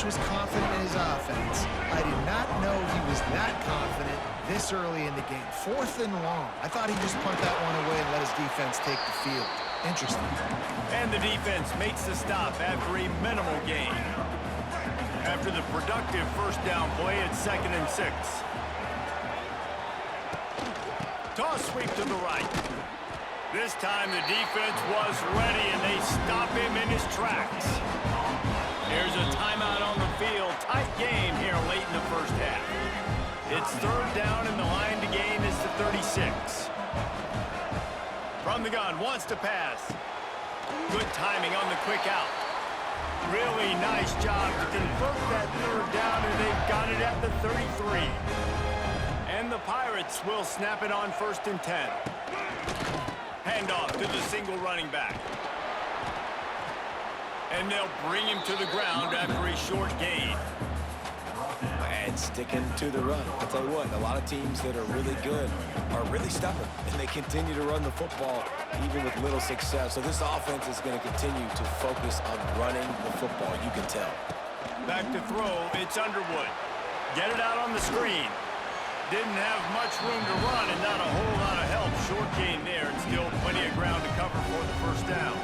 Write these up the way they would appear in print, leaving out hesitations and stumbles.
coach was confident in his offense. I did not know he was that confident this early in the game. 4th and long. I thought he'd just punt that one away and let his defense take the field. Interesting. And the defense makes the stop after a minimal gain. After the productive first down play, it's 2nd and 6. Toss sweep to the right. This time the defense was ready and they stop him in his tracks. There's a timeout on the field. Tight game here late in the first half. It's 3rd down and the line to gain is the 36. From the gun, wants to pass. Good timing on the quick out. Really nice job to convert that 3rd down, and they've got it at the 33. And the Pirates will snap it on 1st and 10. Handoff to the single running back. And they'll bring him to the ground after a short gain. And sticking to the run. I'll tell you what, a lot of teams that are really good are really stubborn, and they continue to run the football even with little success. So this offense is going to continue to focus on running the football, you can tell. Back to throw, it's Underwood. Get it out on the screen. Didn't have much room to run and not a whole lot of help. Short gain there and still plenty of ground to cover for the first down.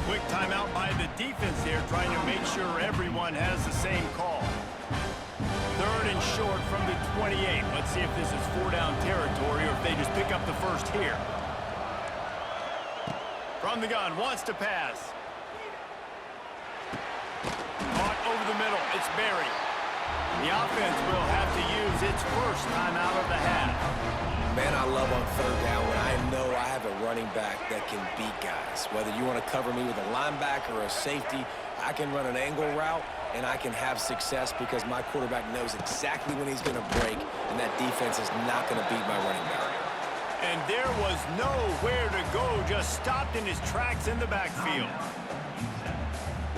Quick timeout by the defense there, trying to make sure everyone has the same call. 3rd and short from the 28. Let's see if this is 4-down territory or if they just pick up the first here. From the gun, wants to pass. Caught over the middle, it's Berry. The offense will have to use its first timeout of the half. Man, I love on 3rd down when I know I have a running back that can beat guys. Whether you want to cover me with a linebacker or a safety, I can run an angle route and I can have success because my quarterback knows exactly when he's going to break, and that defense is not going to beat my running back. And there was nowhere to go, just stopped in his tracks in the backfield.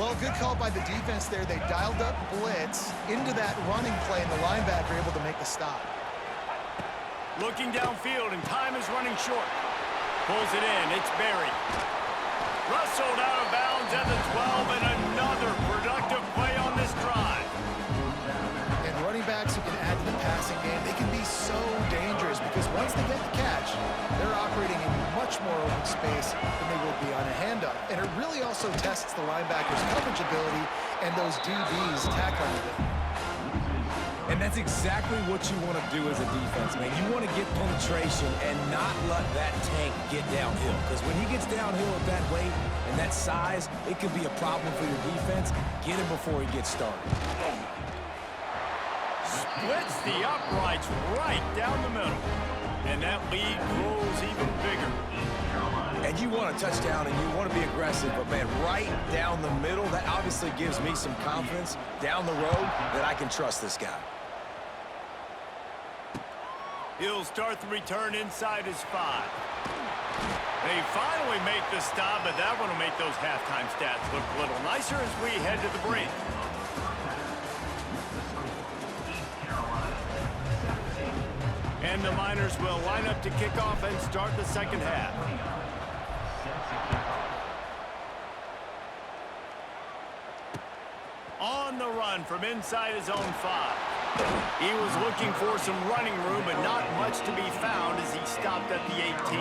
Well, good call by the defense there. They dialed up blitz into that running play, and the linebacker able to make the stop. Looking downfield, and time is running short. Pulls it in, it's Berry. Rustled out of bounds at the 12, and another productive play on this drive. And running backs who can add to the passing game, they can be so dangerous because once they get the catch, they're operating in much more open space than they will be on a handoff. And it really also tests the linebacker's coverage ability and those DBs tackling it. And that's exactly what you want to do as a defense, man. You want to get penetration and not let that tank get downhill. Because when he gets downhill at that weight and that size, it could be a problem for your defense. Get him before he gets started. Splits the uprights right down the middle. And that lead grows even bigger. And you want a touchdown and you want to be aggressive, but man, right down the middle, that obviously gives me some confidence down the road that I can trust this guy. He'll start the return inside his 5. They finally make the stop, but that one will make those halftime stats look a little nicer as we head to the break. And the Miners will line up to kick off and start the second half. On the run from inside his own 5. He was looking for some running room, but not much to be found as he stopped at the 18.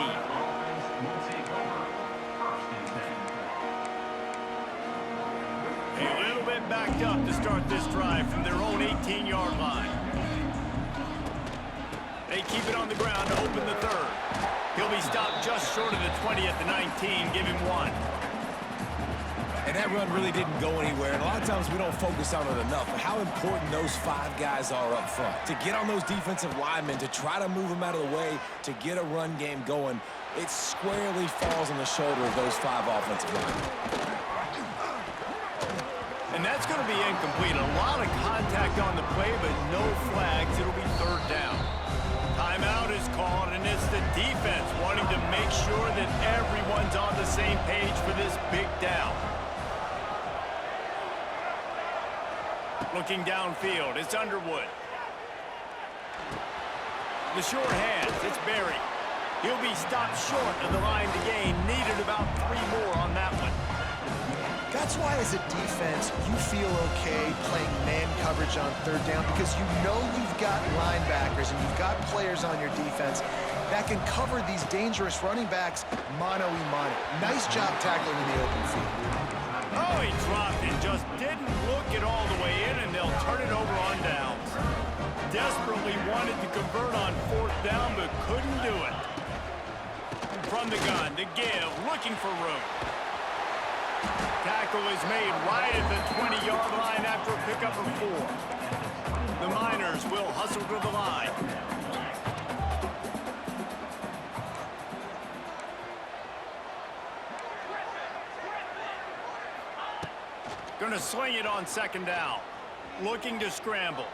A little bit backed up to start this drive from their own 18-yard line. They keep it on the ground to open the 3rd. He'll be stopped just short of the 20 at the 19, give him 1. And that run really didn't go anywhere. And a lot of times we don't focus on it enough. But how important those 5 guys are up front. To get on those defensive linemen, to try to move them out of the way, to get a run game going, it squarely falls on the shoulder of those 5 offensive linemen. And that's going to be incomplete. A lot of contact on the play, but no flags. It'll be 3rd down. Timeout is called, and it's the defense wanting to make sure that everyone's on the same page for this big down. Looking downfield, it's Underwood. The short hands, it's Berry. He'll be stopped short of the line to gain. Needed about 3 more on that one. That's why as a defense, you feel okay playing man coverage on third down because you know you've got linebackers and you've got players on your defense that can cover these dangerous running backs mano-a-mano. Nice job tackling in the open field. Oh, he dropped it, just didn't look it all the way in, and they'll turn it over on downs. Desperately wanted to convert on fourth down, but couldn't do it. From the gun, to give, looking for room. Tackle is made right at the 20-yard line after a pickup of 4. The Miners will hustle to the line. Going to sling it on second down. Looking to scramble.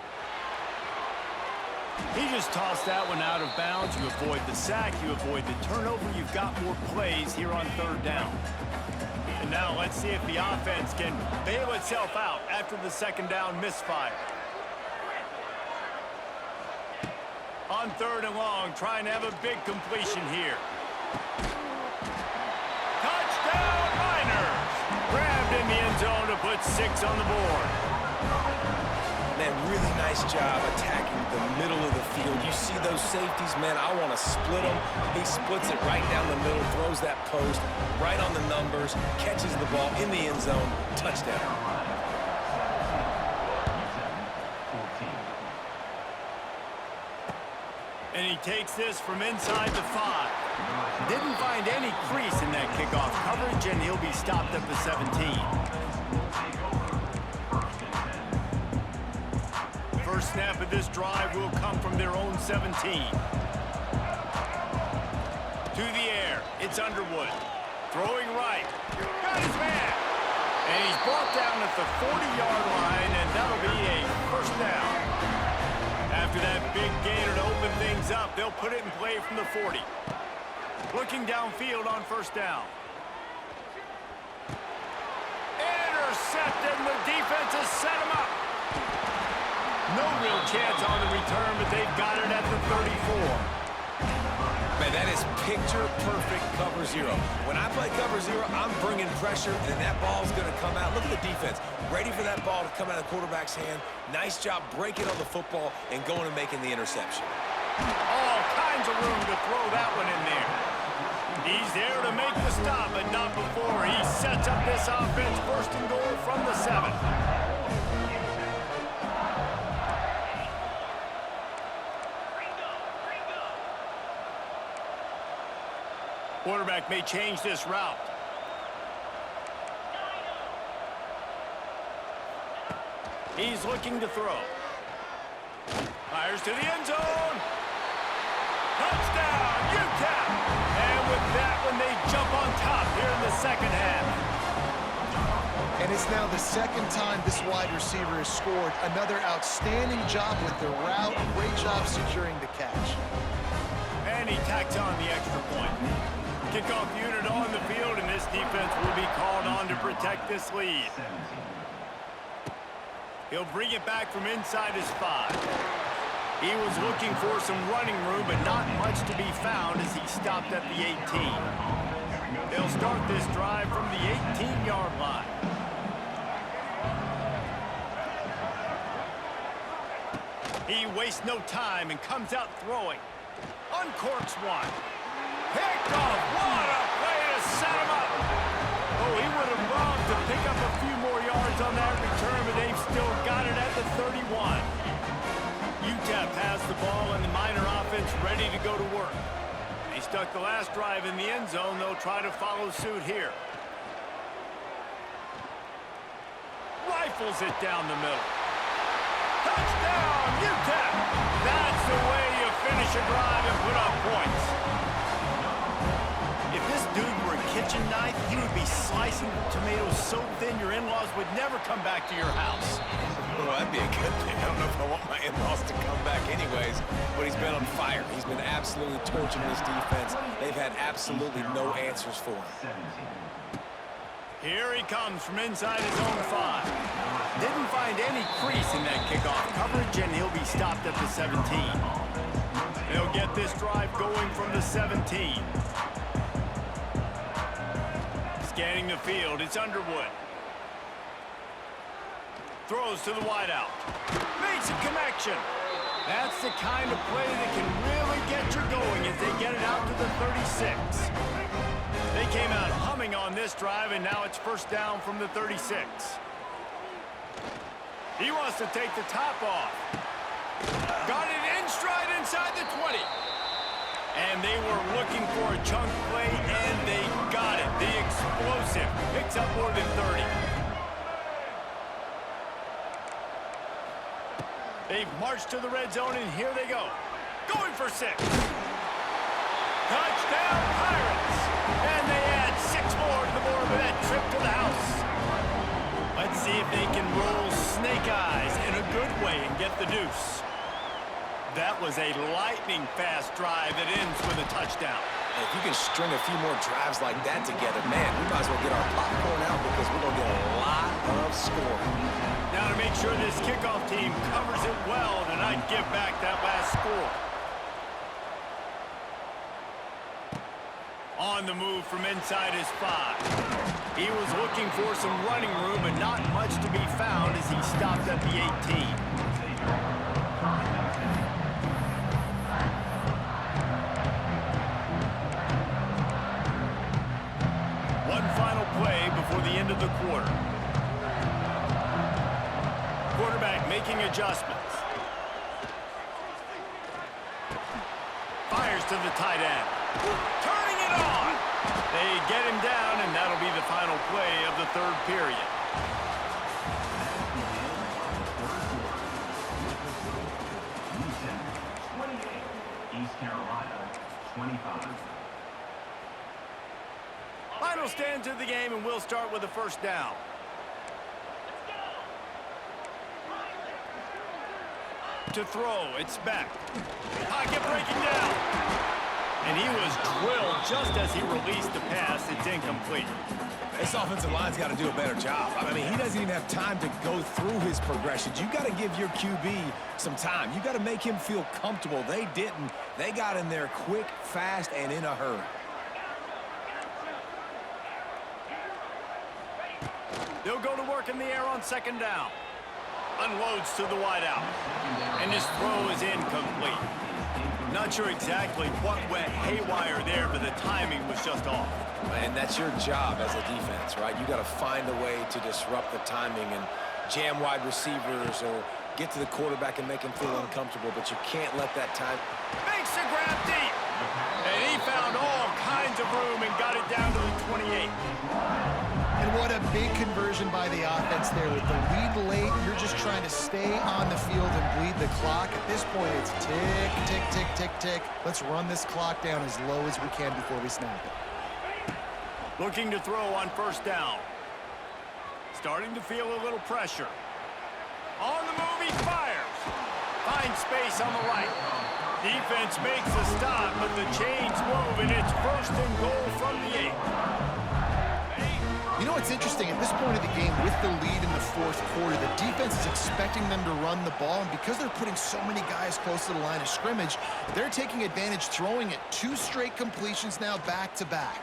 He just tossed that one out of bounds. You avoid the sack, you avoid the turnover. You've got more plays here on third down. And now let's see if the offense can bail itself out after the second down misfire. On third and long, trying to have a big completion here. Touchdown, Miners! Grabbed in the end zone to put 6 on the board. Man, really nice job attacking the middle of the field. You see those safeties, man, I want to split them. He splits it right down the middle, throws that post, right on the numbers, catches the ball in the end zone, touchdown. And he takes this from inside the 5. Didn't find any crease in that kickoff coverage, and he'll be stopped at the 17. First snap of this drive will come from their own 17. To the air, it's Underwood. Throwing right. Got his man. And he's brought down at the 40-yard line, and that'll be a first down. After that big gainer to open things up, they'll put it in play from the 40. Looking downfield on first down. Intercepted, and the defense has set him up. No real chance on the return, but they've got it at the 34. Man, that is picture-perfect cover 0. When I play cover 0, I'm bringing pressure, and that ball's going to come out. Look at the defense. Ready for that ball to come out of the quarterback's hand. Nice job breaking on the football and going and making the interception. All kinds of room to throw that one in there. He's there to make the stop, but not before he sets up this offense first and goal from the 7. Quarterback may change this route. He's looking to throw. Fires to the end zone. Touchdown, UTEP! And with that one, they jump on top here in the second half. And it's now the second time this wide receiver has scored. Another outstanding job with the route. Great job securing the catch. And he tacks on the extra point. Kickoff unit on the field, and this defense will be called on to protect this lead. He'll bring it back from inside his 5. He was looking for some running room, but not much to be found as he stopped at the 18. They'll start this drive from the 18-yard line. He wastes no time and comes out throwing. Uncorks one. Picked off. What a play to set him up. Oh, he would have loved to pick up a few more yards on that return, but they've still got it at the 31. UTEP has the ball and the Miner offense ready to go to work. They stuck the last drive in the end zone. They'll try to follow suit here. Rifles it down the middle. Touchdown, UTEP! That's the way you finish a drive and put up points. If this dude were a kitchen knife, he would be slicing tomatoes so thin your in-laws would never come back to your house. Well, that'd be a good thing. I don't know if I want my in-laws to come back anyways, but he's been on fire. He's been absolutely torching this defense. They've had absolutely no answers for him. Here he comes from inside his own 5. Didn't find any crease in that kickoff coverage, and he'll be stopped at the 17. They'll get this drive going from the 17. Scanning the field, it's Underwood. Throws to the wideout. Makes a connection. That's the kind of play that can really get you going as they get it out to the 36. They came out humming on this drive, and now it's first down from the 36. He wants to take the top off. Got it in stride inside the 20. And they were looking for a chunk play, and they got it. The explosive picks up more than 30. They've marched to the red zone, and here they go. Going for 6. Touchdown, Pirates! And they add 6 more to the board with that trip to the house. Let's see if they can roll snake eyes in a good way and get the deuce. That was a lightning-fast drive that ends with a touchdown. If you can string a few more drives like that together, man, we might as well get our popcorn out because we're going to get a lot of scoring. Now to make sure this kickoff team covers it well to not give back that last score. On the move from inside his 5. He was looking for some running room, but not much to be found as he stopped at the 18. Play before the end of the quarter. Quarterback making adjustments. Fires to the tight end. Turning it on. They get him down, and that'll be the final play of the third period. East Carolina, 25. Final stands of the game, and we'll start with a first down. To throw, it's back. Pocket breaking down. And he was drilled just as he released the pass. It's incomplete. This offensive line's got to do a better job. I mean, he doesn't even have time to go through his progressions. You got to give your QB some time. You got to make him feel comfortable. They didn't. They got in there quick, fast, and in a hurry. They'll go to work in the air on second down. Unloads to the wideout. And his throw is incomplete. Not sure exactly what went haywire there, but the timing was just off. And that's your job as a defense, right? You got to find a way to disrupt the timing and jam wide receivers or get to the quarterback and make him feel uncomfortable, but you can't let that time. Makes a grab deep. And he found all kinds of room and got it down to the 28. And what a big conversion by the offense there. With the lead late, you're just trying to stay on the field and bleed the clock. At this point, it's tick, tick, tick, tick, tick. Let's run this clock down as low as we can before we snap it. Looking to throw on first down. Starting to feel a little pressure. On the move, he fires. Finds space on the right. Defense makes a stop, but the chains move, and it's first and goal from the 8. You know what's interesting? At this point of the game, with the lead in the fourth quarter, the defense is expecting them to run the ball, and because they're putting so many guys close to the line of scrimmage, they're taking advantage, throwing it 2 straight completions now back-to-back.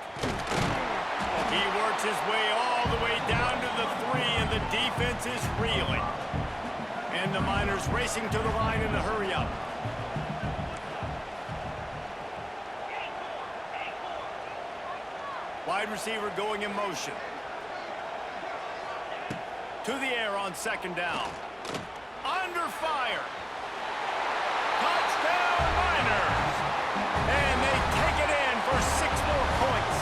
He works his way all the way down to the 3, and the defense is reeling. And the Miners racing to the line in a hurry-up. Wide receiver going in motion. To the air on second down. Under fire. Touchdown Miners. And they take it in for 6 more points.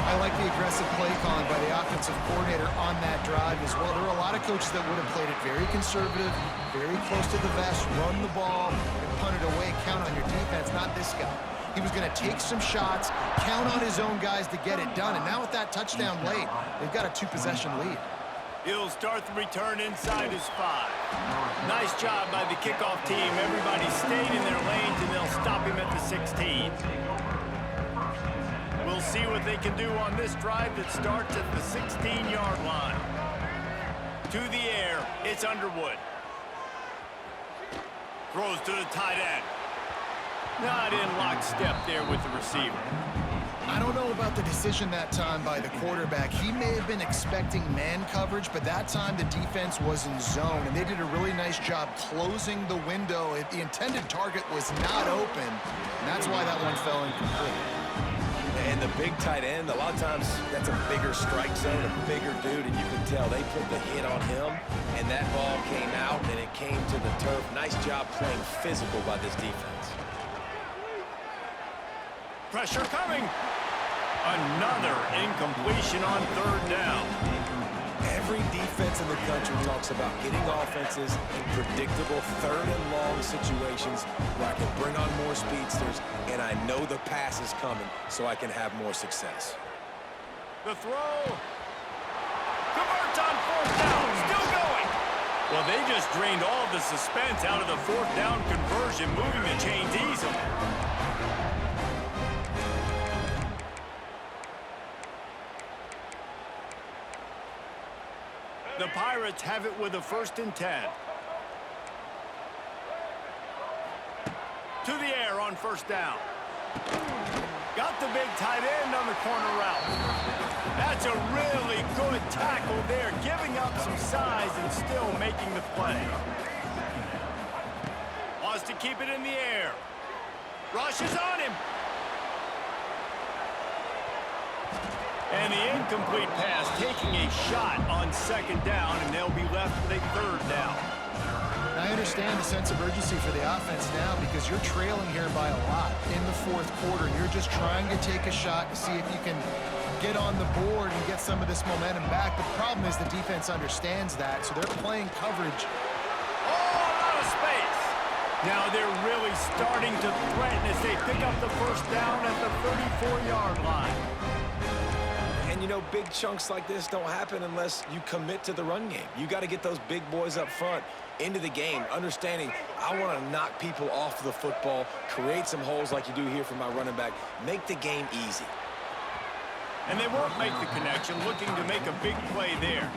I like the aggressive play calling by the offensive coordinator on that drive as well. There are a lot of coaches that would have played it very conservative, very close to the vest, run the ball, and punt it away, count on your defense, not this guy. He was going to take some shots, count on his own guys to get it done. And now with that touchdown late, they've got a 2-possession lead. He'll start the return inside his 5. Nice job by the kickoff team. Everybody stayed in their lanes, and they'll stop him at the 16. We'll see what they can do on this drive that starts at the 16-yard line. To the air, it's Underwood. Throws to the tight end. Not in lockstep there with the receiver. I don't know about the decision that time by the quarterback. He may have been expecting man coverage, but that time the defense was in zone, and they did a really nice job closing the window. The intended target was not open, and that's why that one fell incomplete. And the big tight end, a lot of times that's a bigger strike zone, a bigger dude, and you can tell they put the hit on him, and that ball came out, and it came to the turf. Nice job playing physical by this defense. Pressure coming. Another incompletion on third down. Every defense in the country talks about getting offenses in predictable third and long situations where I can bring on more speedsters, and I know the pass is coming, so I can have more success. The throw. Converts on fourth down. Still going. Well, they just drained all the suspense out of the fourth down conversion, moving the chains easily. The Pirates have it with a 1st and 10. To the air on 1st down. Got the big tight end on the corner route. That's a really good tackle there, giving up some size and still making the play. Wants to keep it in the air. Rushes on him. And the incomplete pass taking a shot on 2nd down, and they'll be left with a 3rd down. I understand the sense of urgency for the offense now because you're trailing here by a lot in the 4th quarter, and you're just trying to take a shot to see if you can get on the board and get some of this momentum back. But the problem is the defense understands that, so they're playing coverage. Oh, a lot of space. Now they're really starting to threaten as they pick up the 1st down at the 34-yard line. And, you know, big chunks like this don't happen unless you commit to the run game. You got to get those big boys up front into the game, understanding I want to knock people off the football, create some holes like you do here for my running back, make the game easy. And they won't make the connection, looking to make a big play there.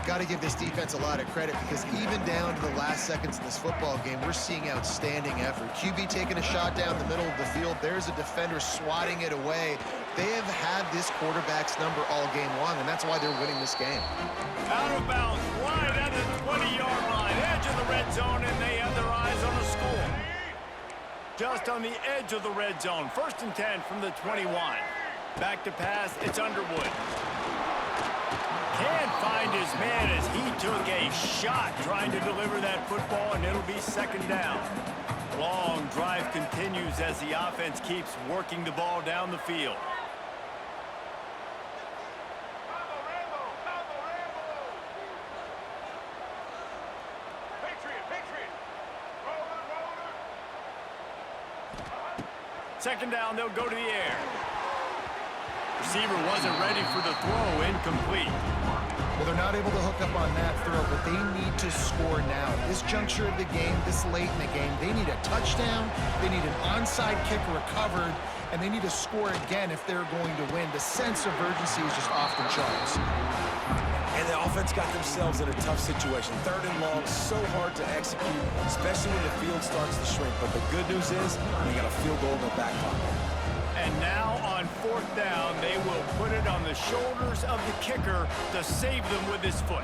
Got to give this defense a lot of credit because even down to the last seconds in this football game, we're seeing outstanding effort. QB taking a shot down the middle of the field. There's a defender swatting it away. They have had this quarterback's number all game long, and that's why they're winning this game. Out of bounds, right at the 20-yard line, edge of the red zone, and they have their eyes on a score. Just on the edge of the red zone, 1st and 10 from the 21. Back to pass, it's Underwood. Can't find his man as he took a shot trying to deliver that football, and it'll be 2nd down. Long drive continues as the offense keeps working the ball down the field. Second down, they'll go to the air. Receiver wasn't ready for the throw, incomplete. Well, they're not able to hook up on that throw, but they need to score now. This juncture of the game, this late in the game, they need a touchdown, they need an onside kick recovered, and they need to score again if they're going to win. The sense of urgency is just off the charts. And the offense got themselves in a tough situation. 3rd and long, so hard to execute, especially when the field starts to shrink. But the good news is they got a field goal in the back pocket. And now on 4th down, they will put it on the shoulders of the kicker to save them with his foot.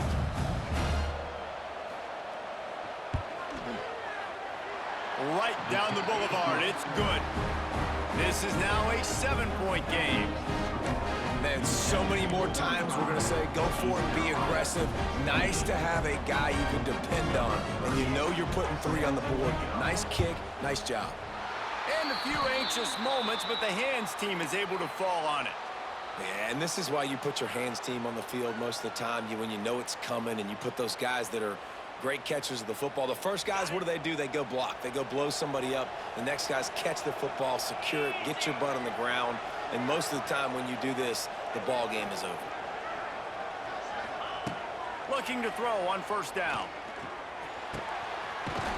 Right down the boulevard, it's good. This is now a 7-point game. Man, so many more times we're going to say, go for it, be aggressive. Nice to have a guy you can depend on, and you know you're putting 3 on the board. Nice kick, nice job. And a few anxious moments, but the hands team is able to fall on it. Yeah, and this is why you put your hands team on the field most of the time. When you know it's coming, and you put those guys that are great catchers of the football. The first guys, what do? They go block. They go blow somebody up. The next guys catch the football, secure it, get your butt on the ground. And most of the time when you do this, the ball game is over. Looking to throw on 1st down.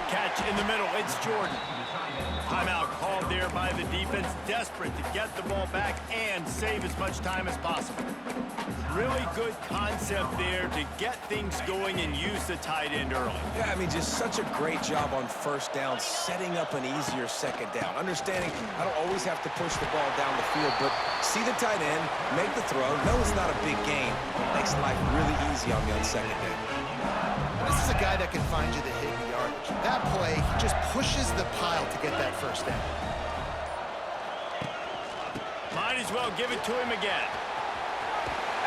Catch in the middle, it's Jordan. Timeout called there by the defense, desperate to get the ball back and save as much time as possible. Really good concept there to get things going and use the tight end early. Yeah, I mean, just such a great job on first down, setting up an easier second down. Understanding I don't always have to push the ball down the field, but see the tight end, make the throw. No, it's not a big gain. Makes life really easy on me on second down. This is a guy that can find you the hidden yardage. That play, he just pushes the pile to get that first down. Might as well give it to him again.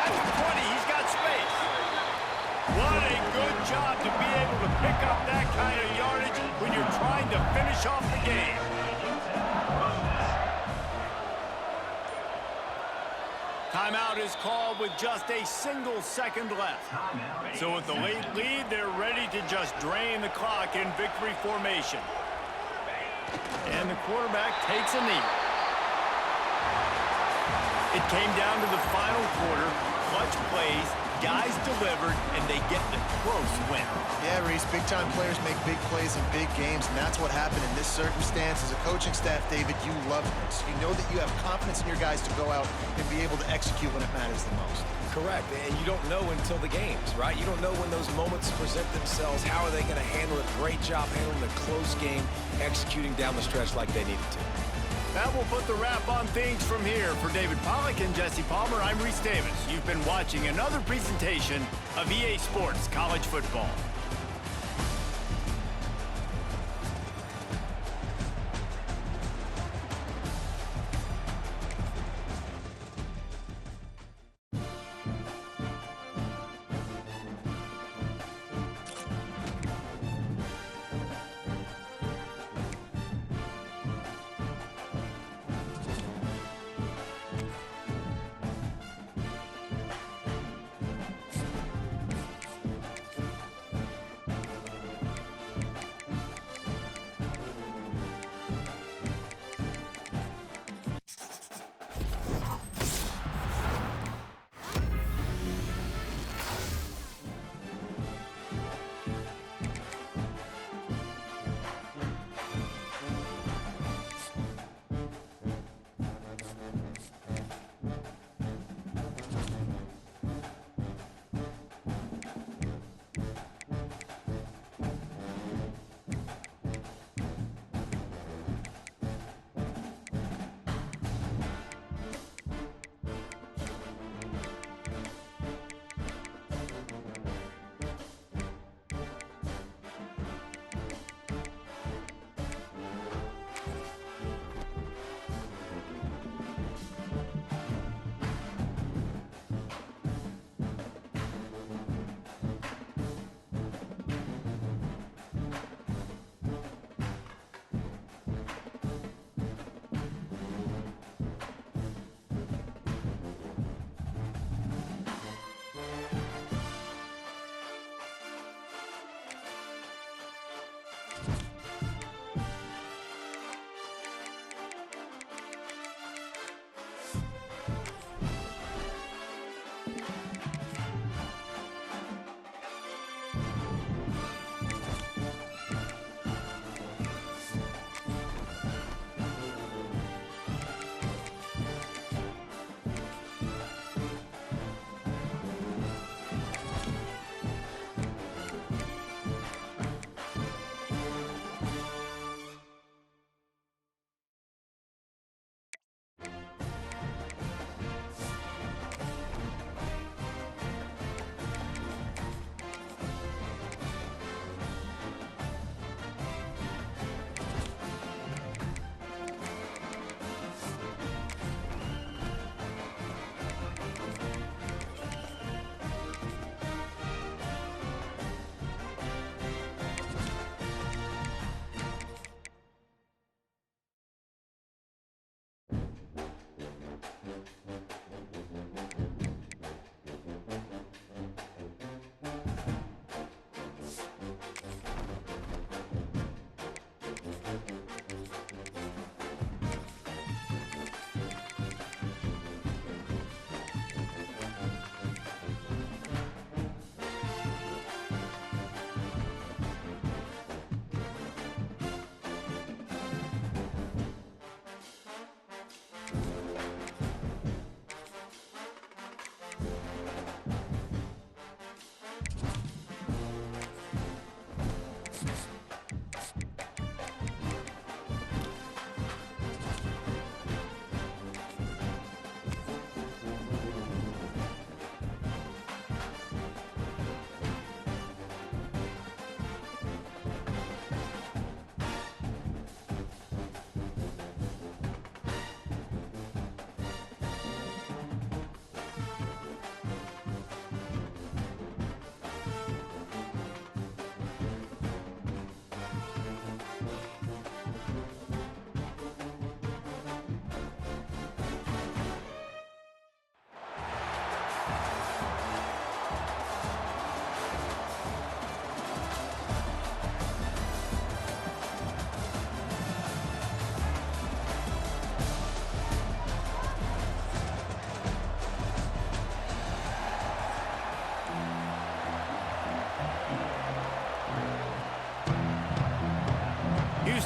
At the 20, he's got space. What a good job to be able to pick up that kind of yardage when you're trying to finish off the game. Timeout is called with just a single second left. So with the late lead, they're ready to just drain the clock in victory formation. And the quarterback takes a knee. It came down to the final quarter, clutch plays, guys delivered, and they get the close win. Yeah, Reese, big-time players make big plays in big games, and that's what happened in this circumstance. As a coaching staff, David, you love this. You know that you have confidence in your guys to go out and be able to execute when it matters the most. Correct, and you don't know until the games, right? You don't know when those moments present themselves. How are they going to handle it? Great job handling a close game, executing down the stretch like they needed to. That will put the wrap on things from here. For David Pollack and Jesse Palmer, I'm Reese Davis. You've been watching another presentation of EA Sports College Football.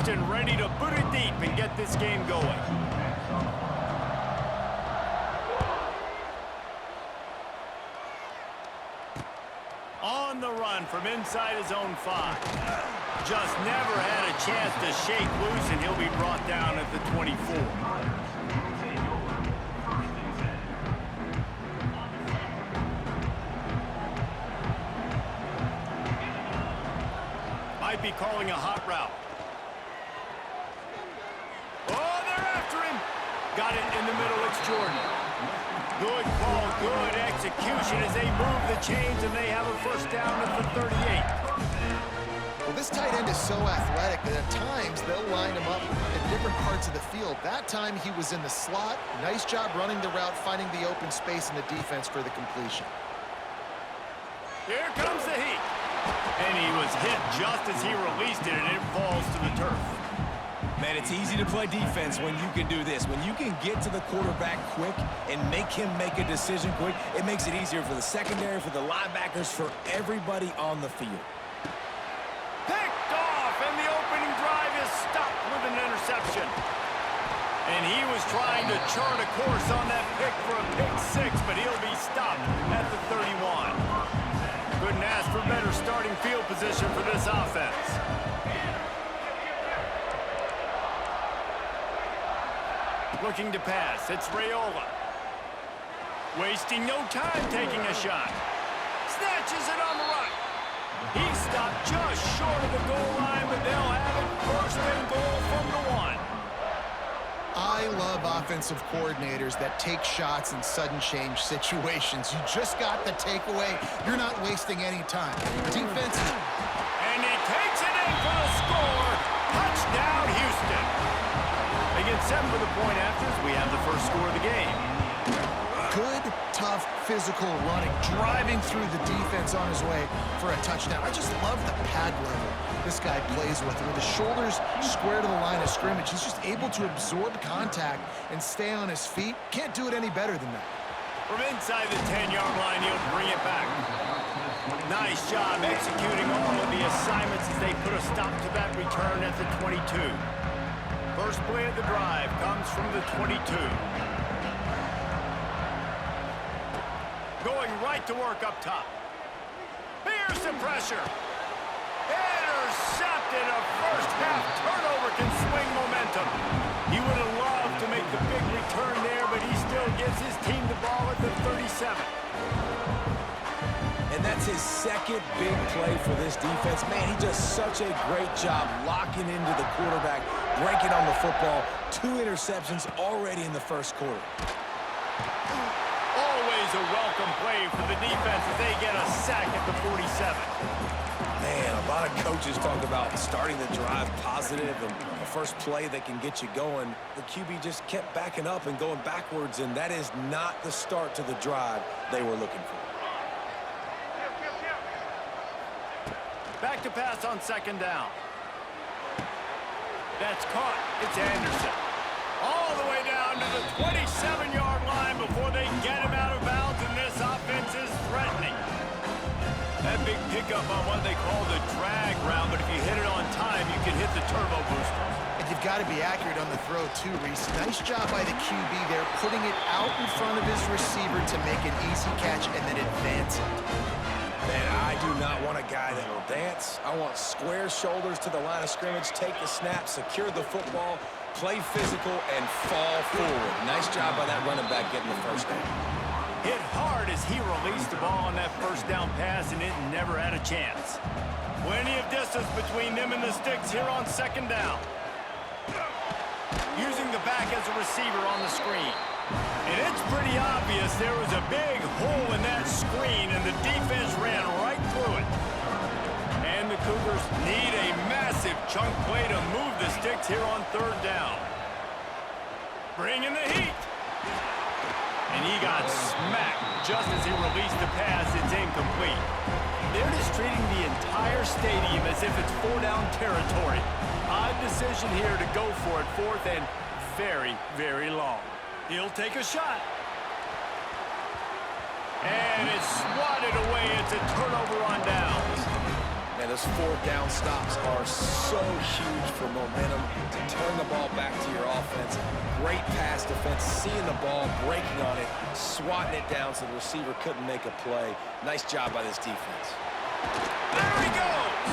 Houston ready to boot it deep and get this game going. On the run from inside his own 5. Just never had a chance to shake loose, and he'll be brought down at the 24. Might be calling a hot route. Oh, they're after him. Got it in the middle. It's Jordan. Good call, good execution as they move the chains, and they have a first down at the 38. Well, this tight end is so athletic that at times they'll line him up in different parts of the field. That time he was in the slot. Nice job running the route, finding the open space in the defense for the completion. Here comes the heat. And he was hit just as he released it, and it falls to the turf. Man, it's easy to play defense when you can do this. When you can get to the quarterback quick and make him make a decision quick, it makes it easier for the secondary, for the linebackers, for everybody on the field. Picked off, and the opening drive is stopped with an interception. And he was trying to chart a course on that pick for a pick 6, but he'll be stopped at the 31. Couldn't ask for better starting field position for this offense. Looking to pass, it's Raiola. Wasting no time taking a shot. Snatches it on the right. He stopped just short of the goal line, but they'll have it first and goal from the 1. I love offensive coordinators that take shots in sudden change situations. You just got the takeaway. You're not wasting any time. Defense is... And he takes it in for the score. Touchdown, Houston. They get 7 for the point after as we have the first score of the game. Good, tough, physical running, driving through the defense on his way for a touchdown. I just love the pad level this guy plays with his shoulders square to the line of scrimmage. He's just able to absorb contact and stay on his feet. Can't do it any better than that. From inside the 10-yard line, he'll bring it back. Nice job executing all of the assignments as they put a stop to that return at the 22. First play of the drive comes from the 22. Going right to work up top. Here's some pressure. Intercepted. A first-half turnover can swing momentum. He would have loved to make the big return there, but he still gives his team the ball at the 37. And that's his second big play for this defense. Man, he does such a great job locking into the quarterback, breaking on the football. 2 interceptions already in the first quarter. Always a welcome play for the defense as they get a sack at the 47. Man, a lot of coaches talk about starting the drive positive and the first play that can get you going. The QB just kept backing up and going backwards, and that is not the start to the drive they were looking for. Back to pass on second down. That's caught. It's Anderson. All the way down to the 27-yard line before they get him out of bounds, and this offense is threatening. That big pickup on what they call the drag route, but if you hit it on time, you can hit the turbo booster. And you've got to be accurate on the throw too, Reese. Nice job by the QB there, putting it out in front of his receiver to make an easy catch and then advance it. Man, I do not want a guy that will dance. I want square shoulders to the line of scrimmage, take the snap, secure the football, play physical, and fall forward. Nice job by that running back getting the first down. Hit hard as he released the ball on that first down pass, and it never had a chance. Plenty of distance between them and the sticks here on second down. Using the back as a receiver on the screen. And it's pretty obvious there was a big hole in that screen, and the defense ran right through it. And the Cougars need a massive chunk play to move the sticks here on third down. Bringing the heat. And he got smacked just as he released the pass. It's incomplete. They're just treating the entire stadium as if it's 4-down territory. Odd decision here to go for it, fourth and very, very long. He'll take a shot. And it's swatted away. It's a turnover on downs. And those fourth down stops are so huge for momentum to turn the ball back to your offense. Great pass defense, seeing the ball, breaking on it, swatting it down so the receiver couldn't make a play. Nice job by this defense. There he goes!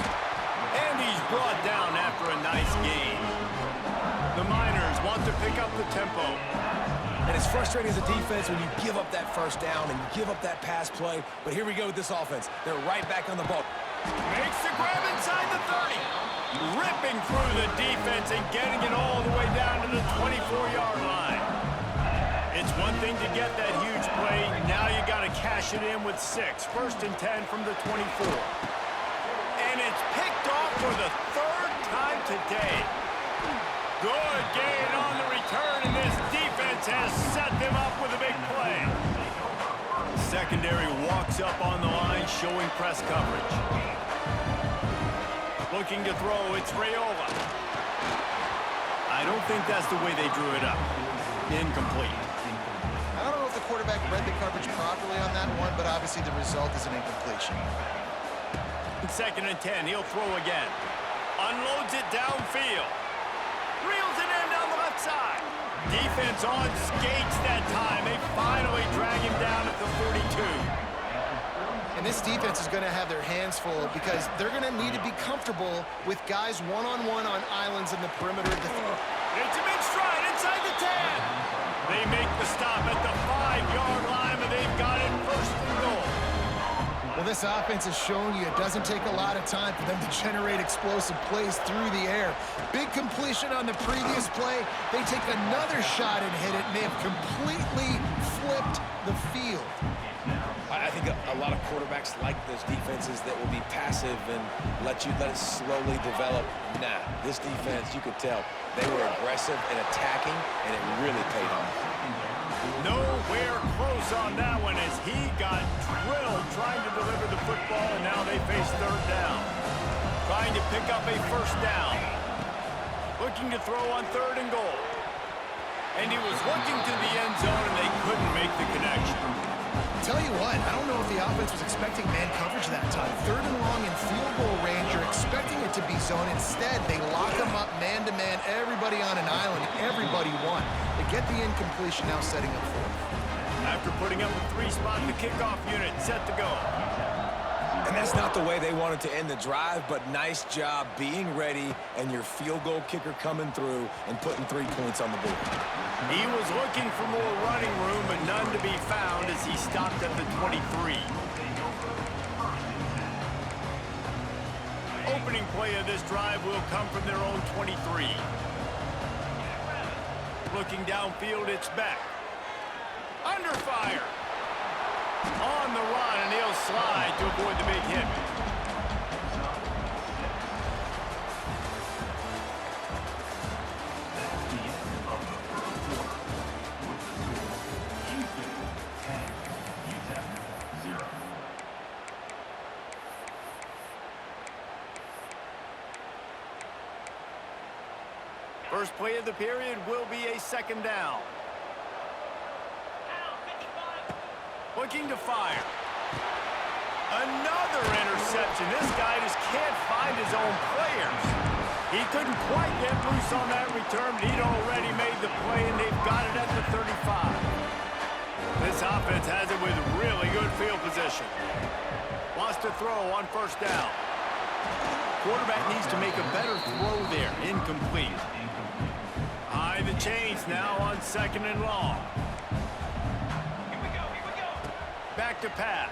And he's brought down after a nice gain. The Miners want to pick up the tempo. And it's frustrating as a defense when you give up that first down and you give up that pass play. But here we go with this offense. They're right back on the ball. Makes the grab inside the 30. Ripping through the defense and getting it all the way down to the 24-yard line. It's one thing to get that huge play. Now you got to cash it in with 6. 1st and 10 from the 24. And it's picked off for the 3rd time today. Good gain on the return, and this defense has set them up with a big play. Secondary walks up on the line, showing press coverage. Looking to throw, it's Raiola. I don't think that's the way they drew it up. Incomplete. I don't know if the quarterback read the coverage properly on that one, but obviously the result is an incompletion. 2nd and 10, he'll throw again. Unloads it downfield. Reels it in down the left side. Defense on skates that time. They finally drag him down at the 42. And this defense is going to have their hands full because they're going to need to be comfortable with guys one-on-one on islands in the perimeter. It's a big stride inside the 10. They make the stop at the 5-yard line, but they've got it 1st and goal. Well, this offense has shown you it doesn't take a lot of time for them to generate explosive plays through the air. Big completion on the previous play. They take another shot and hit it, and they have completely flipped the field. I think a lot of quarterbacks like those defenses that will be passive and let it slowly develop. Nah, this defense, you could tell, they were aggressive and attacking, and it really paid off. Nowhere close on that one as he got drilled trying to deliver the football, and now they face 3rd down. Trying to pick up a 1st down. Looking to throw on 3rd and goal. And he was looking to the end zone, and they couldn't make the connection. Tell you what, I don't know if the offense was expecting man coverage that time. 3rd and long in field goal range, you're expecting it to be zone. Instead, they lock them up man-to-man, everybody on an island, everybody won. They get the incompletion, now setting up 4th. After putting up a 3-spot, the kickoff unit set to go. And that's not the way they wanted to end the drive, but nice job being ready and your field goal kicker coming through and putting 3 points on the board. He was looking for more running room, but none to be found as he stopped at the 23. Opening play of this drive will come from their own 23. Looking downfield, it's Beck. Under fire. On the run, and he'll slide to avoid the big hit. First play of the period will be a 2nd down. Looking to fire. Another interception. This guy just can't find his own players. He couldn't quite get loose on that return, but he'd already made the play, and they've got it at the 35. This offense has it with really good field position. Wants to throw on 1st down. Quarterback needs to make a better throw there. Incomplete. High the chains now on 2nd and long. Back to pass.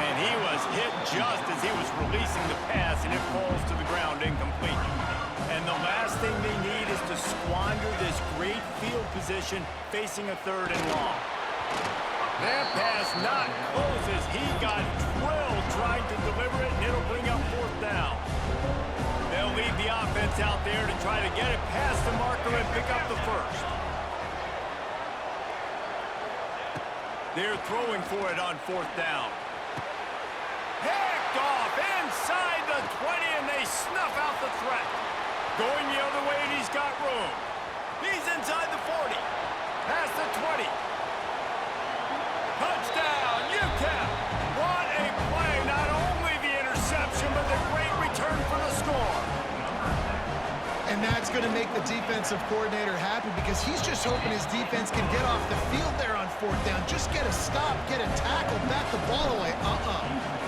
And he was hit just as he was releasing the pass, and it falls to the ground incomplete. And the last thing they need is to squander this great field position facing a 3rd and long. That pass not close as he got drilled trying to deliver it, and it'll bring up 4th down. They'll leave the offense out there to try to get it past the marker and pick up the 1st. They're throwing for it on 4th down. Picked off inside the 20, and they snuff out the threat. Going the other way, and he's got room. He's inside the 40. Past the 20. Touchdown, UTEP. What a play. Not only the And that's going to make the defensive coordinator happy because he's just hoping his defense can get off the field there on fourth down. Just get a stop, get a tackle, bat the ball away.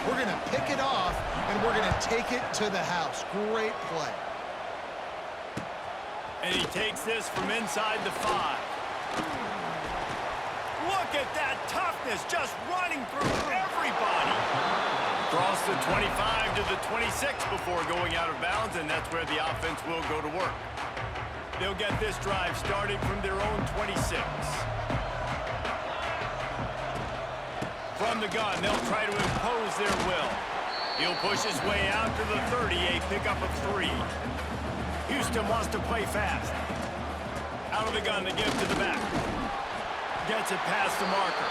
We're going to pick it off, and we're going to take it to the house. Great play. And he takes this from inside the 5. Look at that toughness, just running through everybody. Across the 25 to the 26 before going out of bounds, and that's where the offense will go to work. They'll get this drive started from their own 26. From the gun, they'll try to impose their will. He'll push his way out to the 30, a pickup of 3. Houston wants to play fast. Out of the gun, they give to the back. Gets it past the marker.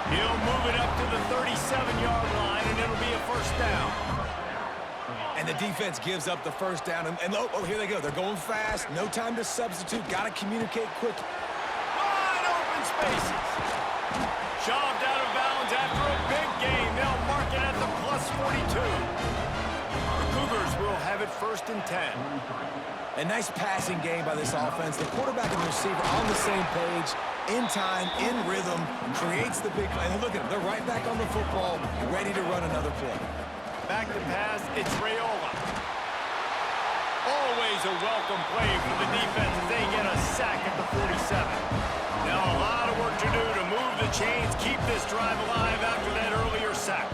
He'll move it up to the 37-yard line, and it'll be a first down. And the defense gives up the first down. And here they go. They're going fast. No time to substitute. Got to communicate quick. Wide open spaces. Shoved out of bounds after a big gain. They'll mark it at the +42. The Cougars will have it 1st and 10. A nice passing game by this offense. The quarterback and the receiver on the same page, in time, in rhythm, creates the big play. And look at them. They're right back on the football, ready to run another play. Back to pass, it's Raiola. Always a welcome play for the defense as they get a sack at the 47. Now a lot of work to do to move the chains, keep this drive alive after that earlier sack.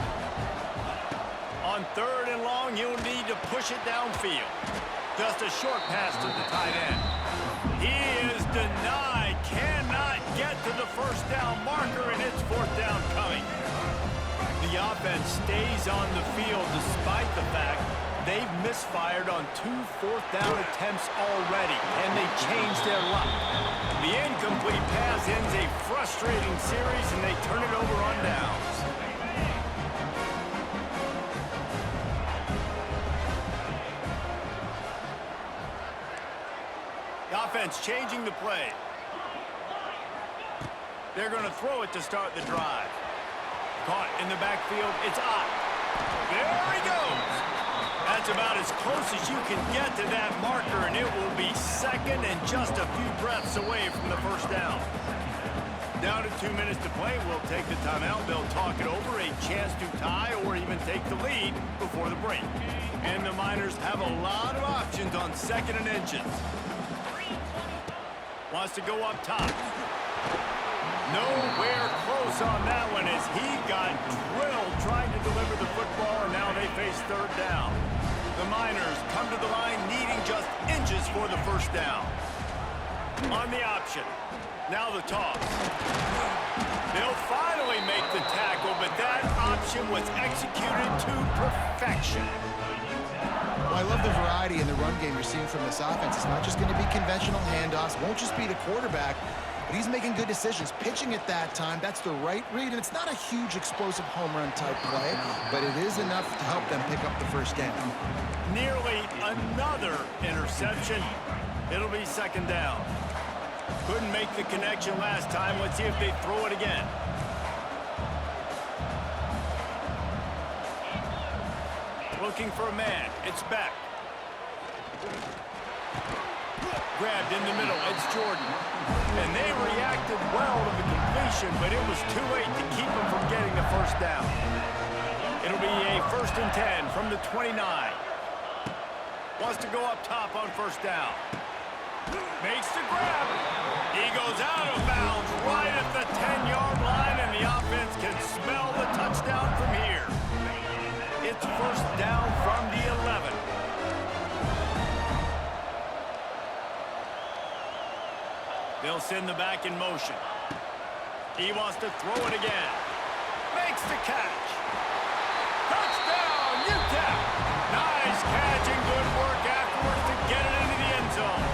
On 3rd and long, he'll need to push it downfield. Just a short pass to the tight end. He is denied, cannot get to the first down marker, and it's 4th down coming. The offense stays on the field despite the fact they've misfired on 2 fourth-down attempts already, and they changed their luck. The incomplete pass ends a frustrating series, and they turn it over on downs. The offense changing the play. They're going to throw it to start the drive. Caught in the backfield, it's Ott. There he goes. That's about as close as you can get to that marker, and it will be 2nd and just a few breaths away from the first down. Down to 2 minutes to play, we'll take the timeout. They'll talk it over, a chance to tie or even take the lead before the break. And the Miners have a lot of options on 2nd and inches. Wants to go up top. Nowhere close on that one as he got drilled trying to deliver the football, and now they face 3rd down. The Miners come to the line needing just inches for the first down. On the option. Now the toss. They'll finally make the tackle, but that option was executed to perfection. Well, I love the variety in the run game you're seeing from this offense. It's not just going to be conventional handoffs. Won't just be the quarterback. But he's making good decisions, pitching at that time. That's the right read, and it's not a huge explosive home run type play, but it is enough to help them pick up the first down. Nearly another interception. It'll be 2nd down. Couldn't make the connection last time. Let's see if they throw it again. Looking for a man. It's Beck. Grabbed in the middle. It's Jordan. And they reacted well to the completion, but it was too late to keep them from getting the first down. It'll be a 1st and 10 from the 29. Wants to go up top on first down. Makes the grab. He goes out of bounds right at the 10-yard line, and the offense can smell the touchdown from here. It's first down from the 11. They'll send the back in motion. He wants to throw it again. Makes the catch. Touchdown, UTEP. Nice catch and good work afterwards to get it into the end zone.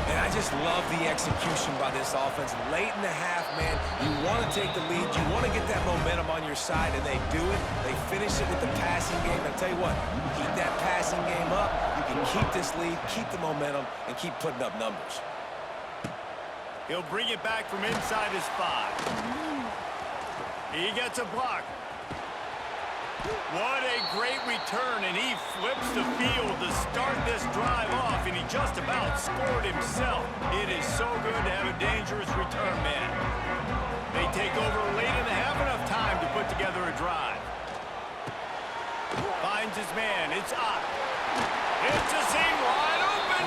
And I just love the execution by this offense. Late in the half, man, you want to take the lead. You want to get that momentum on your side, and they do it. They finish it with the passing game. And I tell you what, keep that passing game up. You can keep this lead, keep the momentum, and keep putting up numbers. He'll bring it back from inside his 5. He gets a block. What a great return, and he flips the field to start this drive off, and he just about scored himself. It is so good to have a dangerous return man. They take over late in the half, enough time to put together a drive. Finds his man, it's up. It's a seam wide open.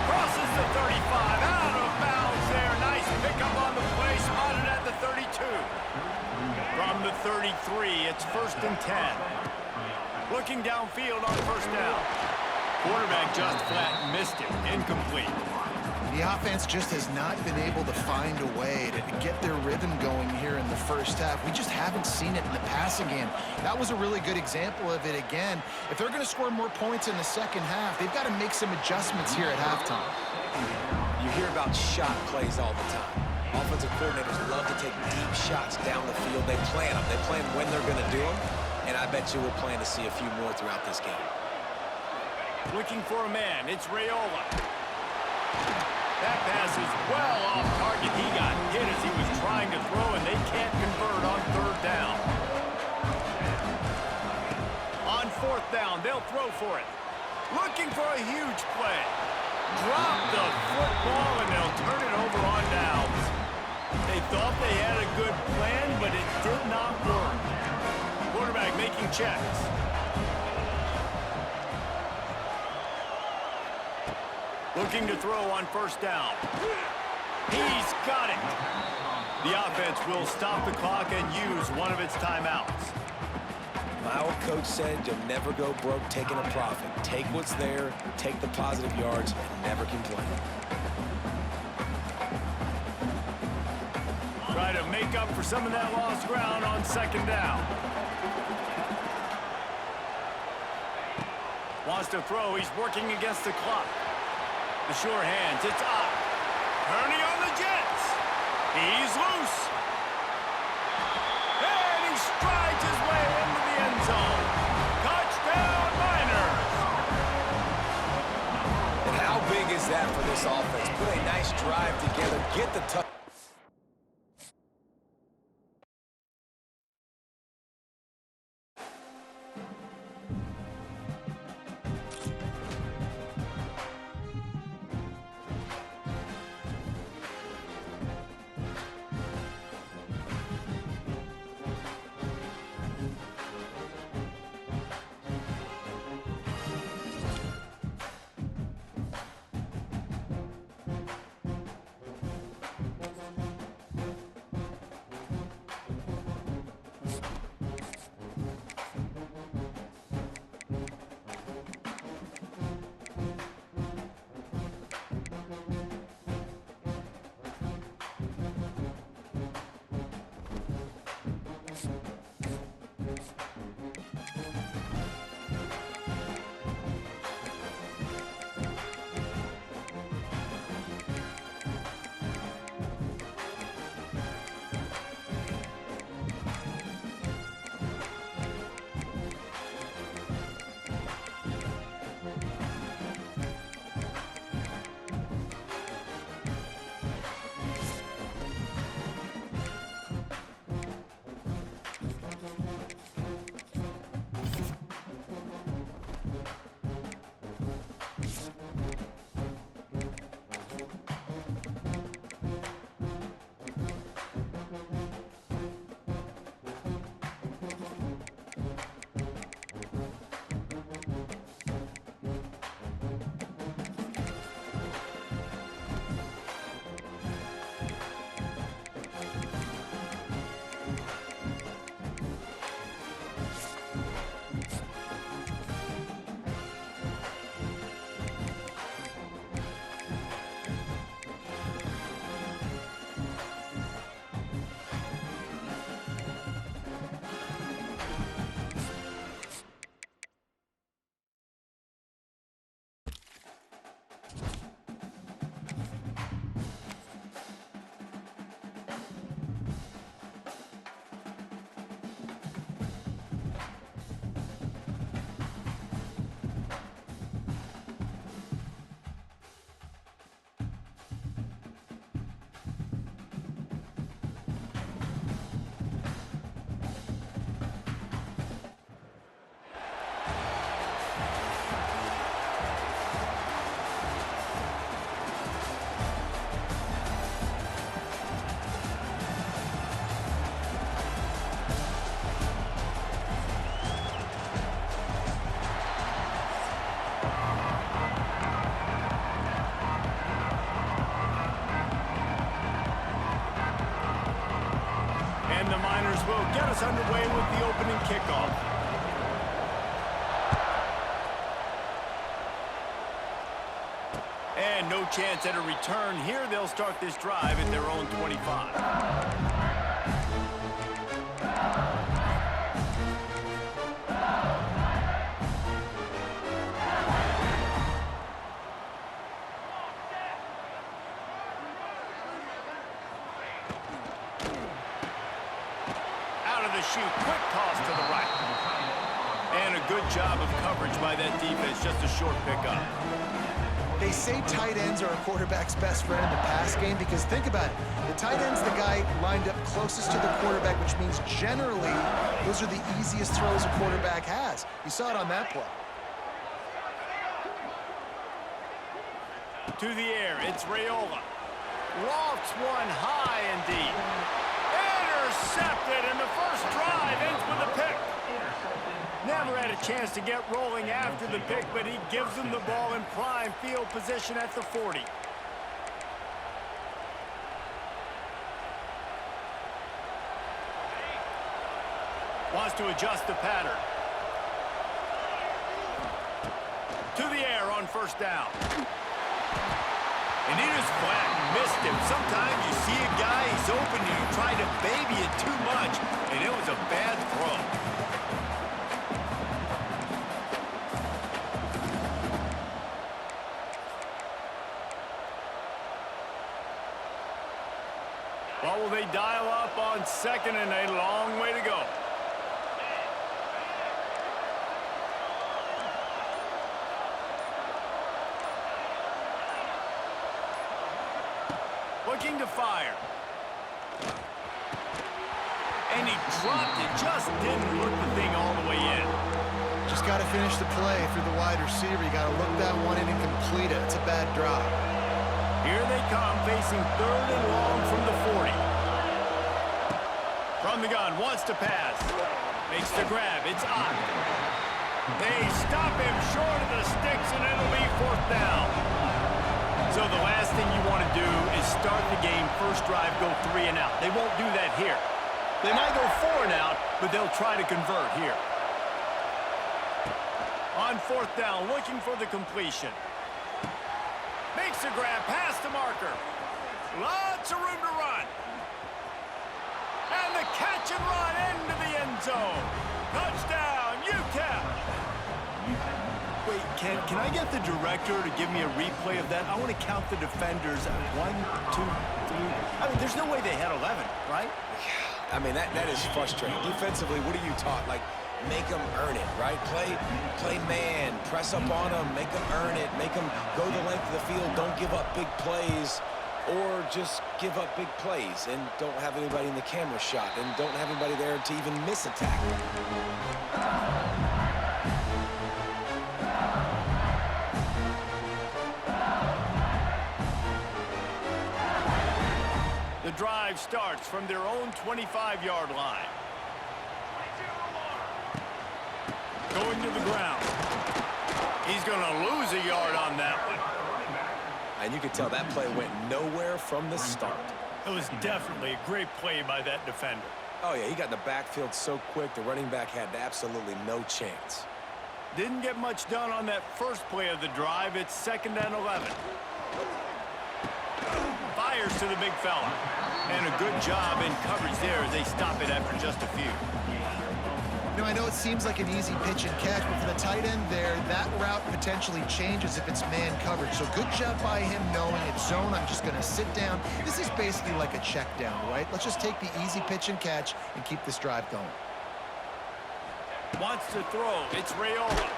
Crosses the 35, out of bounds there. Nice pickup on the play, spotted at the 32. From the 33, it's 1st and 10. Looking downfield on 1st down. Quarterback just flat missed it, incomplete. The offense just has not been able to find a way to get their rhythm going here in the first half. We just haven't seen it in the passing game. That was a really good example of it again. If they're going to score more points in the second half, they've got to make some adjustments here at halftime. You hear about shot plays all the time. Offensive coordinators love to take deep shots down the field. They plan them. They plan when they're going to do them, and I bet you we'll plan to see a few more throughout this game. Looking for a man, it's Raiola. That pass is well off target. He got hit as he was trying to throw, and they can't convert on 3rd down. On 4th down, they'll throw for it. Looking for a huge play. Drop the football, and they'll turn it over on downs. They thought they had a good plan, but it did not work. Quarterback making checks. Looking to throw on 1st down. He's got it. The offense will stop the clock and use one of its timeouts. My old coach said you'll never go broke taking a profit. Take what's there, take the positive yards, and never complain. Try to make up for some of that lost ground on 2nd down. Wants to throw. He's working against the clock. The sure hands. It's up. Turning on the Jets. He's loose. And he strides his way into the end zone. Touchdown, Niners. And how big is that for this offense? Put a nice drive together, get the touch. the Miners will get us underway with the opening kickoff. And no chance at a return here. They'll start this drive at their own 25. Shoot, quick toss to the right. And a good job of coverage by that defense, just a short pickup. They say tight ends are a quarterback's best friend in the pass game because think about it. The tight end's the guy lined up closest to the quarterback, which means generally those are the easiest throws a quarterback has. You saw it on that play. To the air, it's Raiola. Lofts one high and deep. Intercepted, and the first drive ends with a pick. Never had a chance to get rolling after the pick, but he gives them the ball in prime field position at the 40. Wants to adjust the pattern. To the air on first down. And he just flat missed him. Sometimes you see a guy, he's open, and you try to baby it too much, and it was a bad throw. What will they dial up on second, and a long way to go? Looking to fire. And he dropped it, just didn't look the thing all the way in. Just got to finish the play through the wide receiver. You got to look that one in and complete it. It's a bad drop. Here they come, facing third and long from the 40. From the gun, wants to pass. Makes the grab, it's Ott. They stop him short of the sticks, and it'll be fourth down. So the last thing you want to do is start the game, first drive, go 3 and out. They won't do that here. They might go 4 and out, but they'll try to convert here. On fourth down, looking for the completion. Makes a grab, past the marker. Lots of room to run. And the catch and run into the end zone. Touchdown, UTEP. Wait, can I get the director to give me a replay of that? I want to count the defenders. 1, 2, 3. I mean, there's no way they had 11, right? I mean, that is frustrating. Defensively, what are you taught? Like, make them earn it, right? Play man, press up on them, make them earn it, make them go the length of the field, don't give up big plays, or just give up big plays and don't have anybody in the camera shot and don't have anybody there to even miss a tackle. The drive starts from their own 25-yard line. Going to the ground. He's going to lose a yard on that one. And you could tell that play went nowhere from the start. It was definitely a great play by that defender. Oh, yeah, he got in the backfield so quick, the running back had absolutely no chance. Didn't get much done on that first play of the drive. It's 2nd and 11. Fires to the big fella. And a good job in coverage there as they stop it after just a few. You know, I know it seems like an easy pitch and catch, but for the tight end there, that route potentially changes if it's man coverage. So good job by him knowing it's zone. I'm just going to sit down. This is basically like a check down, right? Let's just take the easy pitch and catch and keep this drive going. Wants to throw. It's Raiola.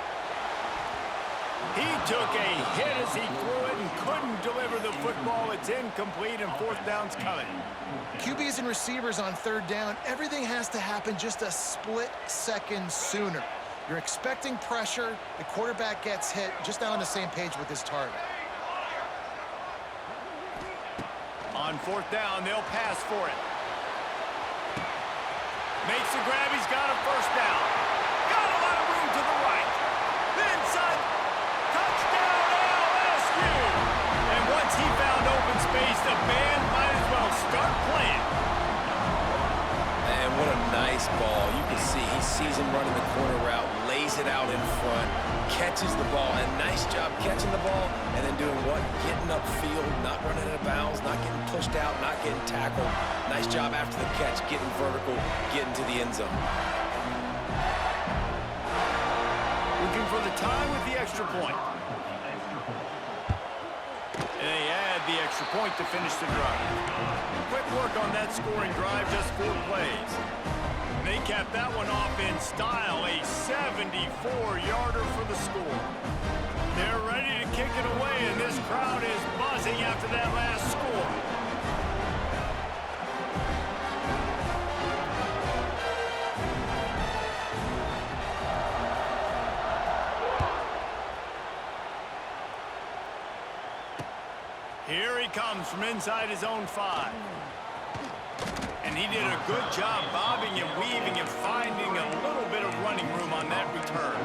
He took a hit as he threw it and couldn't deliver the football. It's incomplete, and fourth down's coming. QBs and receivers on third down, everything has to happen just a split second sooner. You're expecting pressure, the quarterback gets hit, just not on the same page with his target. On fourth down, they'll pass for it. Makes a grab, he's got a first down. Got a lot of room to the right. Inside, touchdown LSU! And once he found open space, the band might as well start playing. And nice ball. You can see he sees him running the corner route, lays it out in front, catches the ball, and nice job catching the ball and then doing what? Getting upfield, not running out of bounds, not getting pushed out, not getting tackled. Nice job after the catch, getting vertical, getting to the end zone. Looking for the tie with the extra point. And they add the extra point to finish the drive. Quick work on that scoring drive, just 4 plays. They capped that one off in style, a 74-yarder for the score. They're ready to kick it away, and this crowd is buzzing after that last score. Here he comes from inside his own 5. And he did a good job bobbing and weaving and finding a little bit of running room on that return.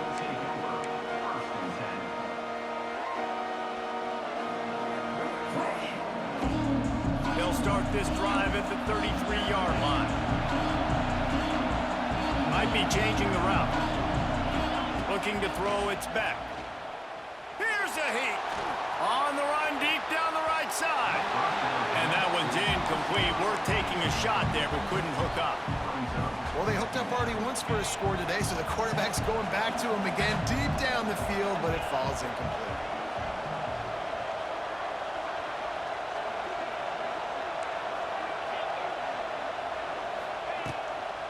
They'll start this drive at the 33-yard line. Might be changing the route. Looking to throw, it's back. Here's a heat. On the run, deep down the right side. And that one's incomplete. Worth taking a shot there, but couldn't hook up. Well, they hooked up already once for a score today, so the quarterback's going back to him again deep down the field, but it falls incomplete.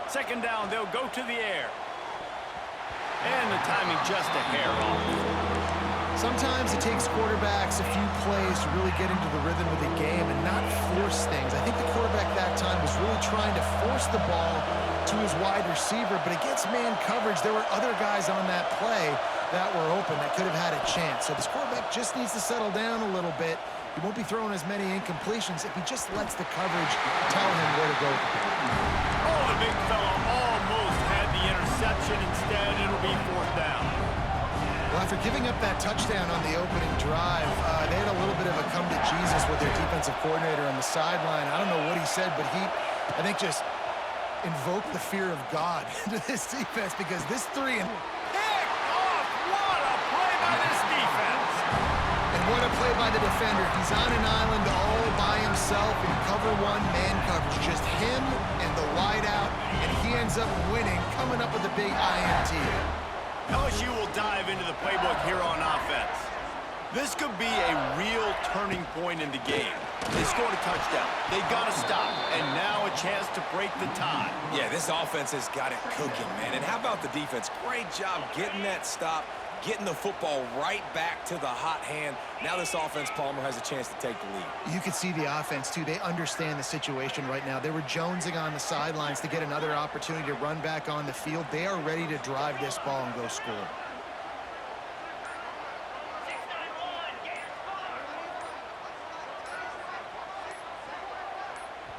Second down, they'll go to the air. And the timing just a hair off. Sometimes it takes quarterbacks a few plays to really get into the rhythm of the game and not force things. I think the quarterback that time was really trying to force the ball to his wide receiver, but against man coverage, there were other guys on that play that were open that could have had a chance. So this quarterback just needs to settle down a little bit. He won't be throwing as many incompletions if he just lets the coverage tell him where to go. Oh, the big fella almost had the interception. Instead, it'll be 4th down. Well, after giving up that touchdown on the opening drive, they had a little bit of a come to Jesus with their defensive coordinator on the sideline. I don't know what he said, but he, I think, just invoked the fear of God into this defense because this 3 and... Picked off! What a play by this defense! And what a play by the defender. He's on an island all by himself in cover 1 man coverage. Just him and the wide out, and he ends up winning, coming up with a big INT. LSU will dive into the playbook here on offense. This could be a real turning point in the game. They scored a touchdown. They got to stop. And now a chance to break the tie. Yeah, this offense has got it cooking, man. And how about the defense? Great job getting that stop, getting the football right back to the hot hand. Now this offense, Palmer, has a chance to take the lead. You can see the offense, too. They understand the situation right now. They were jonesing on the sidelines to get another opportunity to run back on the field. They are ready to drive this ball and go score.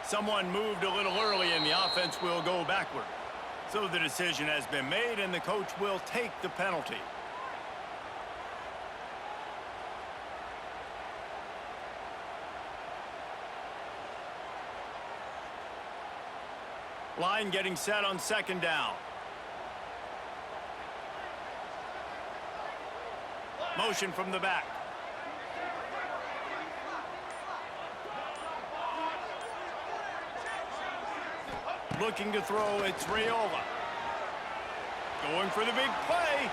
Someone moved a little early, and the offense will go backward. So the decision has been made, and the coach will take the penalty. Line getting set on 2nd down. Motion from the back. Looking to throw, it's Raiola. Going for the big play.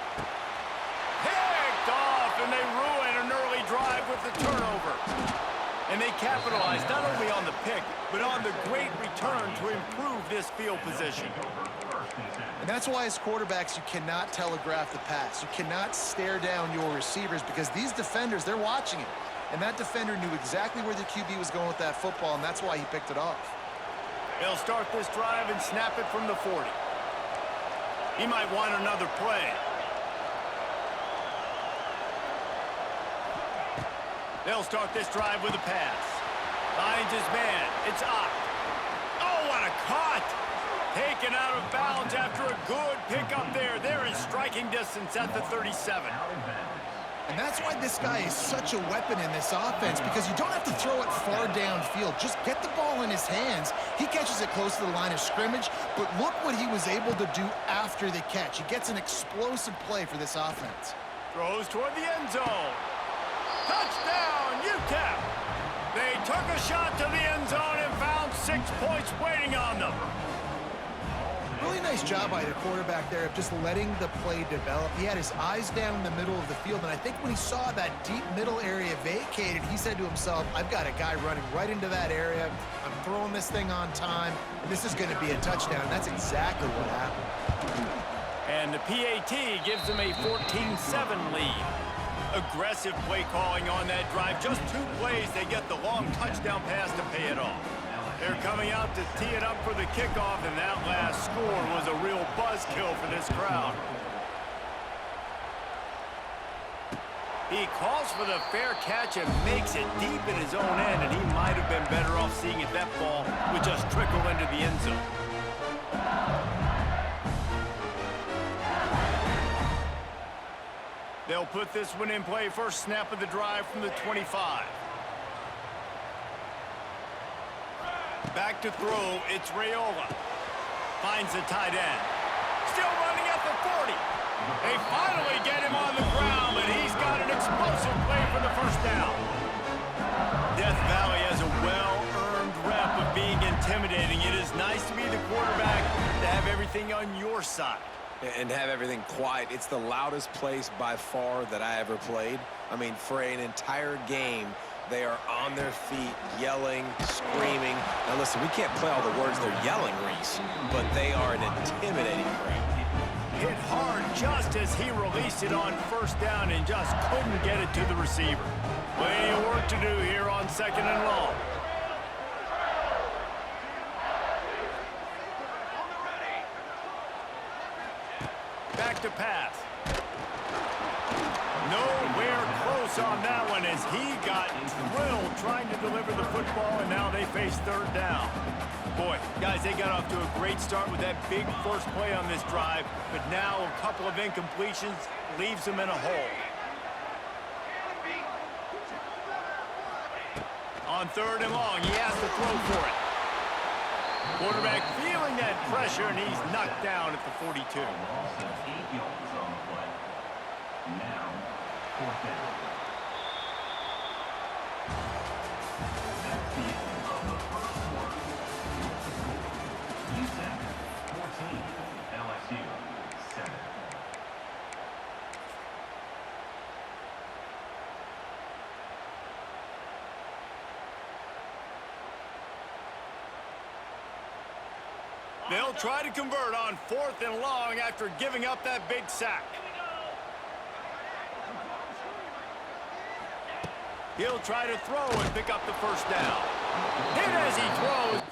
Picked off, and they ruin an early drive with the turnover. And they capitalized not only on the pick, but on the great return to improve this field position. And that's why as quarterbacks, you cannot telegraph the pass. You cannot stare down your receivers because these defenders, they're watching it. And that defender knew exactly where the QB was going with that football, and that's why he picked it off. They'll start this drive and snap it from the 40. He might want another play. They'll start this drive with a pass. Finds his man. It's Ott. Oh, what a cut! Taken out of bounds after a good pickup there. They're in striking distance at the 37. And that's why this guy is such a weapon in this offense, because you don't have to throw it far downfield. Just get the ball in his hands. He catches it close to the line of scrimmage, but look what he was able to do after the catch. He gets an explosive play for this offense. Throws toward the end zone. Touchdown, UTEP! They took a shot to the end zone and found 6 points waiting on them. Really nice job by the quarterback there of just letting the play develop. He had his eyes down the middle of the field, and I think when he saw that deep middle area vacated, he said to himself, I've got a guy running right into that area. I'm throwing this thing on time, and this is going to be a touchdown. And that's exactly what happened. And the PAT gives them a 14-7 lead. Aggressive play calling on that drive. Just 2 plays, they get the long touchdown pass to pay it off. They're coming out to tee it up for the kickoff, and that last score was a real buzzkill for this crowd. He calls for the fair catch and makes it deep in his own end, and he might have been better off seeing if that ball would just trickle into the end zone. They'll put this one in play. First snap of the drive from the 25. Back to throw, it's Raiola. Finds the tight end. Still running at the 40. They finally get him on the ground, but he's got an explosive play for the first down. Death Valley has a well-earned rep of being intimidating. It is nice to be the quarterback, to have everything on your side. And have everything quiet. It's the loudest place by far that I ever played. I mean, for an entire game, they are on their feet, yelling, screaming. Now, listen, we can't play all the words they're yelling, Reese, but they are an intimidating crowd. Hit hard just as he released it on first down and just couldn't get it to the receiver. Plenty of work to do here on 2nd and long. Back to pass. Nowhere close on that one as he got drilled trying to deliver the football, and now they face 3rd down. Boy, guys, they got off to a great start with that big first play on this drive, but now a couple of incompletions leaves them in a hole. On 3rd and long, he has to throw for it. Quarterback feeling that pressure, and he's knocked down at the 42. Loss of 8 yards on the play. Now, 4th down. That's the end of the first quarter. UTEP 14, LSU 7. They'll try to convert on 4th and long after giving up that big sack. He'll try to throw and pick up the first down. Hit as he throws.